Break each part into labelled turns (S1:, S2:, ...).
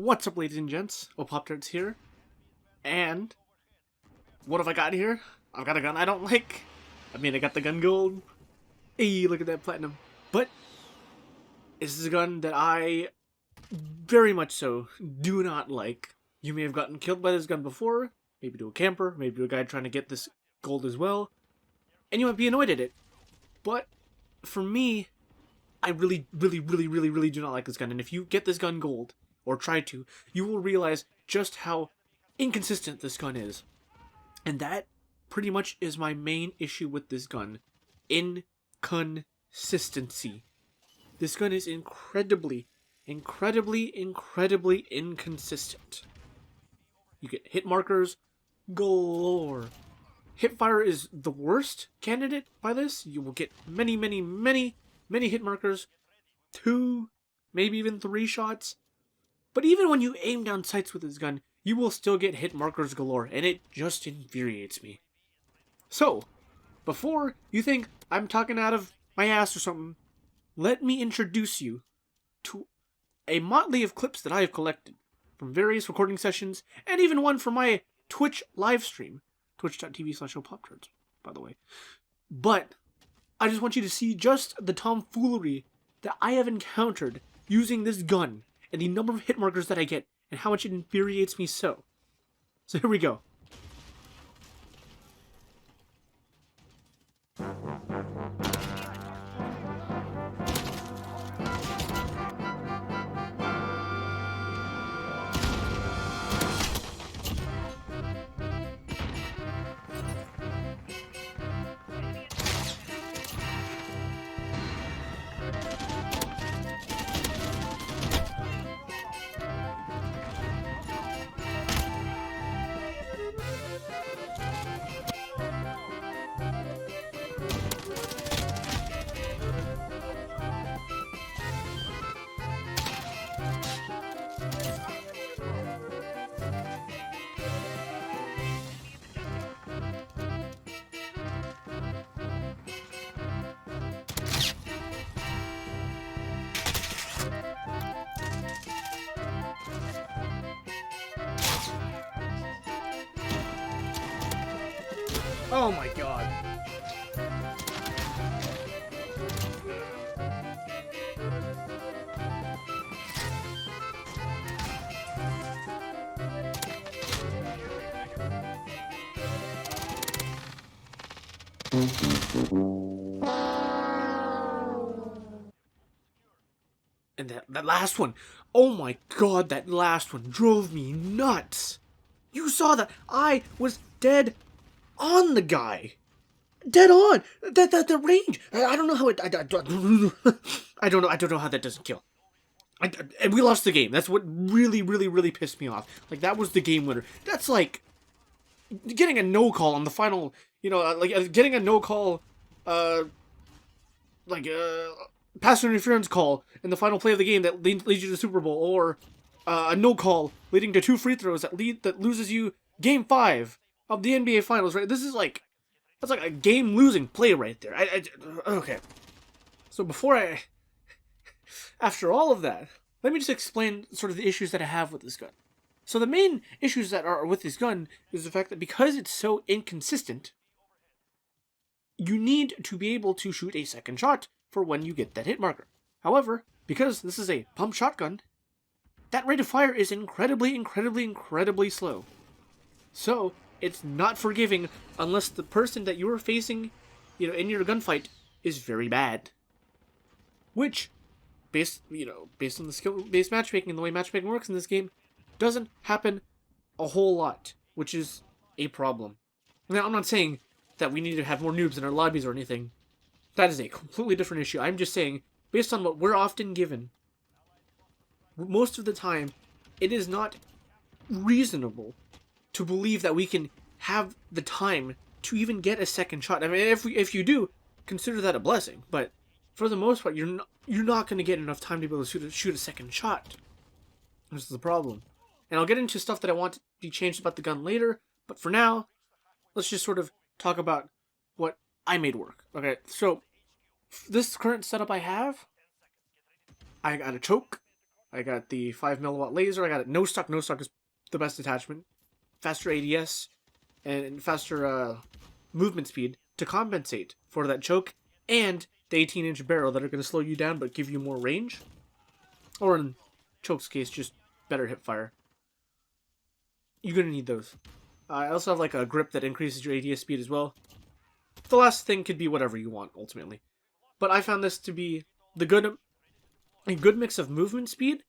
S1: What's up, ladies and gents? Pop-Tarts here. And what have I got here? I've got a gun I don't like. I mean, I got the gun gold. Hey, look at that platinum. But this is a gun that I very much so do not like. You may have gotten killed by this gun before. Maybe to a camper. Maybe to a guy trying to get this gold as well. And you might be annoyed at it. But for me, I really do not like this gun. And if you get this gun gold, or try to, you will realize just how inconsistent this gun is. And that pretty much is my main issue with this gun. Inconsistency. This gun is incredibly inconsistent. You get hit markers galore. Hipfire is the worst candidate by this. You will get many hit markers. 2, maybe even 3 shots. But even when you aim down sights with this gun, you will still get hit markers galore, and it just infuriates me. So, before you think I'm talking out of my ass or something, let me introduce you to a motley of clips that I have collected from various recording sessions, and even one from my Twitch live stream, twitch.tv/opoptarts, by the way. But I just want you to see just the tomfoolery that I have encountered using this gun, and the number of hit markers that I get, and how much it infuriates me so. So here we go. Oh my god. And that last one, oh my god, that last one drove me nuts. You saw that I was dead on the guy. Dead on. The range. I don't know how it. I don't know how that doesn't kill. And we lost the game. That's what really pissed me off. Like, that was the game winner. That's like getting a no call on the final. You know, getting a no call. Pass interference call in the final play of the game that leads you to the Super Bowl, or a no call leading to 2 free throws that loses you Game 5 of the NBA Finals. Right? This is like, that's like a game losing play right there. Okay. So after all of that, let me just explain sort of the issues that I have with this gun. So the main issues that are with this gun is the fact that because it's so inconsistent, you need to be able to shoot a second shot for when you get that hit marker. However, because this is a pump shotgun, that rate of fire is incredibly slow. So, it's not forgiving unless the person that you are facing, in your gunfight is very bad. Which, based on the skill-based matchmaking and the way matchmaking works in this game, doesn't happen a whole lot, which is a problem. Now, I'm not saying that we need to have more noobs in our lobbies or anything. That is a completely different issue. I'm just saying, based on what we're often given, most of the time, it is not reasonable to believe that we can have the time to even get a second shot. I mean, if you do, consider that a blessing. But for the most part, you're not going to get enough time to be able to shoot a second shot. This is the problem. And I'll get into stuff that I want to be changed about the gun later. But for now, let's just sort of talk about what I made work. Okay, so this current setup I have, I got a choke, I got the 5 milliwatt laser. I got it no stock. No stock is the best attachment. Faster ADS and faster movement speed to compensate for that choke, and the 18-inch barrel that are going to slow you down but give you more range. Or in choke's case, just better hip fire. You're going to need those. I also have like a grip that increases your ADS speed as well. The last thing could be whatever you want, ultimately. But I found this to be a good mix of movement speed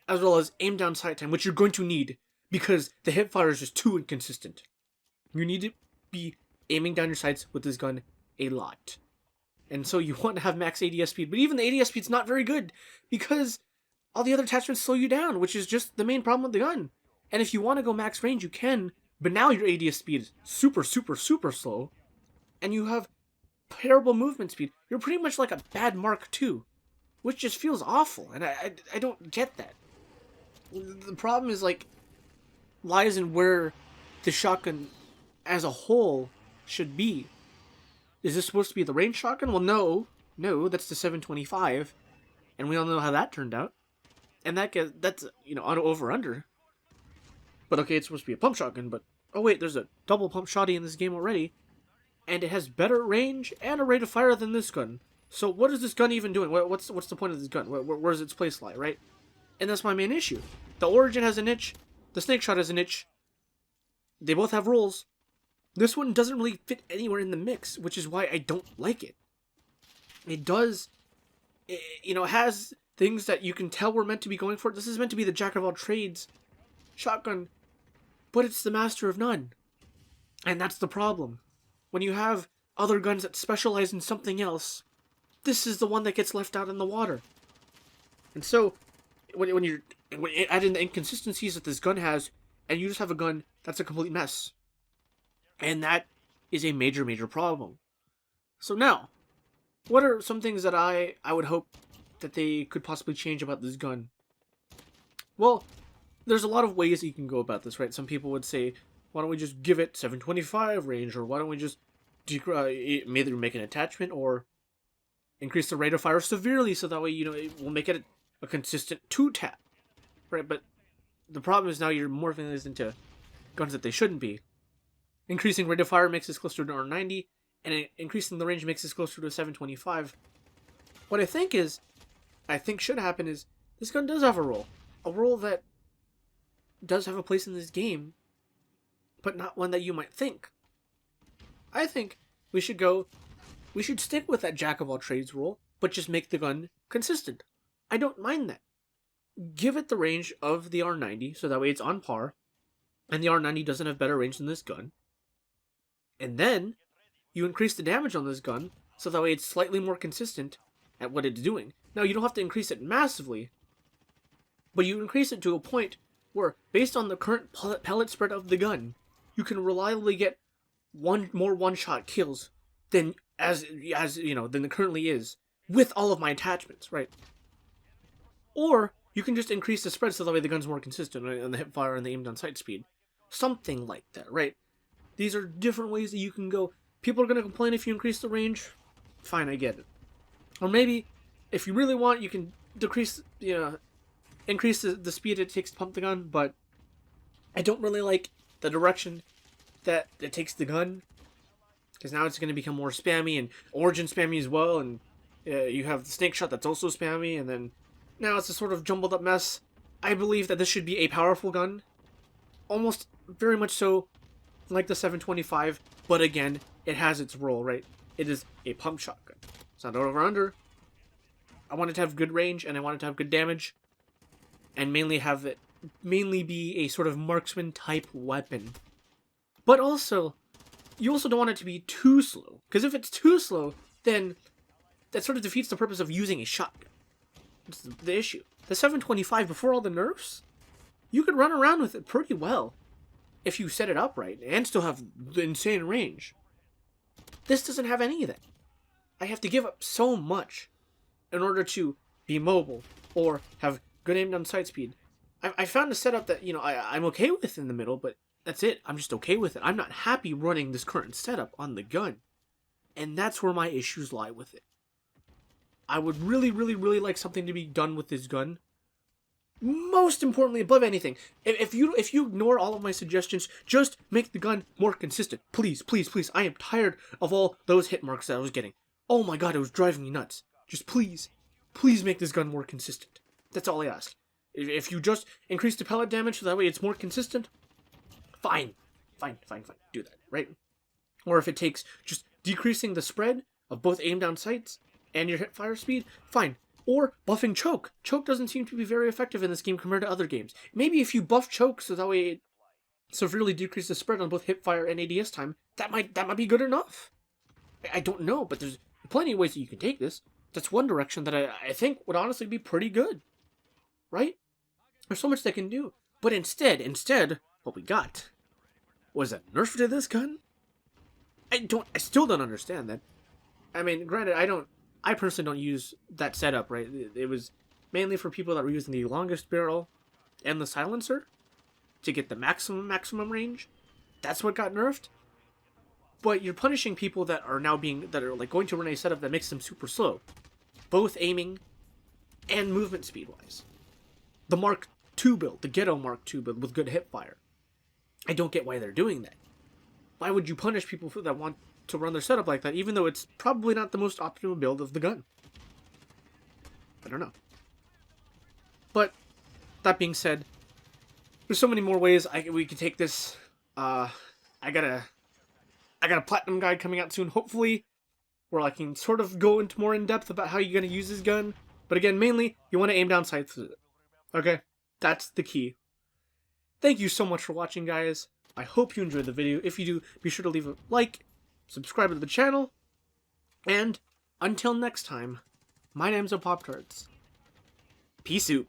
S1: as well as aim down sight time, which you're going to need because the hip fire is just too inconsistent. You need to be aiming down your sights with this gun a lot. And so you want to have max ADS speed, but even the ADS speed's not very good because all the other attachments slow you down, which is just the main problem with the gun. And if you want to go max range, you can, but now your ADS speed is super, super, super slow, and you have terrible movement speed. You're pretty much like a bad Mark II, which just feels awful, and I don't get that. The problem is, like, lies in where the shotgun as a whole should be. Is this supposed to be the range shotgun? Well, no, that's the 725, and we all know how that turned out. And that's auto over under. But okay, it's supposed to be a pump shotgun, but oh wait, there's a double pump shotty in this game already, and it has better range and a rate of fire than this gun. So what is this gun even doing? What's the point of this gun? Where does its place lie, right? And that's my main issue. The Origin has a niche, the Snake Shot has a niche. They both have rules. This one doesn't really fit anywhere in the mix, which is why I don't like it. It does, it has things that you can tell were meant to be going for. This is meant to be the jack of all trades shotgun, but it's the master of none. And that's the problem. When you have other guns that specialize in something else, this is the one that gets left out in the water. And so, when you add in the inconsistencies that this gun has, and you just have a gun that's a complete mess. And that is a major, major problem. So now, what are some things that I would hope that they could possibly change about this gun? Well, there's a lot of ways that you can go about this, right? Some people would say, why don't we just give it 725 range, or why don't we just either make an attachment or increase the rate of fire severely so that way, it will make it a consistent 2-tap, right? But the problem is now you're morphing this into guns that they shouldn't be. Increasing rate of fire makes this closer to an R90, and increasing the range makes this closer to a 725. What I think should happen is, this gun does have a role that does have a place in this game, but not one that you might think. I think we should stick with that jack of all trades rule, but just make the gun consistent. I don't mind that. Give it the range of the R90, so that way it's on par, and the R90 doesn't have better range than this gun. And then, you increase the damage on this gun, so that way it's slightly more consistent at what it's doing. Now, you don't have to increase it massively, but you increase it to a point where, based on the current pellet spread of the gun, you can reliably get more one-shot kills than than it currently is, with all of my attachments, right? Or you can just increase the spread so that way the gun's more consistent, right? And the hip fire and the aim down sight speed. Something like that, right? These are different ways that you can go. People are going to complain if you increase the range. Fine, I get it. Or maybe, if you really want, you can increase the speed it takes to pump the gun, but I don't really like the direction that it takes the gun, because now it's going to become more spammy, and Origin spammy as well, and you have the Snake Shot that's also spammy, and then now it's a sort of jumbled up mess. I believe that this should be a powerful gun, almost very much so like the 725, but again, it has its role, right? It is a pump shotgun. It's not over under. I want it to have good range, and I want it to have good damage, and mainly be a sort of marksman type weapon. But also, you also don't want it to be too slow, because if it's too slow, then that sort of defeats the purpose of using a shotgun. That's the issue. The 725, before all the nerfs, you could run around with it pretty well if you set it up right and still have the insane range. This doesn't have any of that. I have to give up so much in order to be mobile or have good aim down sight speed. I found a setup that, I'm okay with in the middle, but that's it. I'm just okay with it. I'm not happy running this current setup on the gun. And that's where my issues lie with it. I would really, really, really like something to be done with this gun. most importantly, above anything, if you ignore all of my suggestions, just make the gun more consistent. Please, please, please. I am tired of all those hit marks that I was getting. Oh my god, it was driving me nuts. Just please, please make this gun more consistent. That's all I ask. If you just increase the pellet damage so that way it's more consistent, fine. Fine. Do that, right? Or if it takes just decreasing the spread of both aim down sights and your hip fire speed, fine. Or buffing choke. Choke doesn't seem to be very effective in this game compared to other games. Maybe if you buff choke so that way it severely decreases the spread on both hip fire and ADS time, that might be good enough. I don't know, but there's plenty of ways that you can take this. That's one direction that I think would honestly be pretty good. Right? There's so much they can do. But instead, what we got was a nerf to this gun? I still don't understand that. I mean, granted, I personally don't use that setup, right? It was mainly for people that were using the longest barrel and the silencer to get the maximum range. That's what got nerfed. But you're punishing people that are like going to run a setup that makes them super slow, both aiming and movement speed wise. The Mark II build, the Ghetto Mark II build with good hip fire. I don't get why they're doing that. Why would you punish people that want to run their setup like that, even though it's probably not the most optimal build of the gun? I don't know. But that being said, there's so many more ways we could take this. I got a platinum guide coming out soon, hopefully, where I can sort of go into more in depth about how you're gonna use this gun. But again, mainly you want to aim down sights with it. Okay, that's the key. Thank you so much for watching, guys. I hope you enjoyed the video. If you do, be sure to leave a like, subscribe to the channel, and until next time, my name's Pop Tarts. Peace out.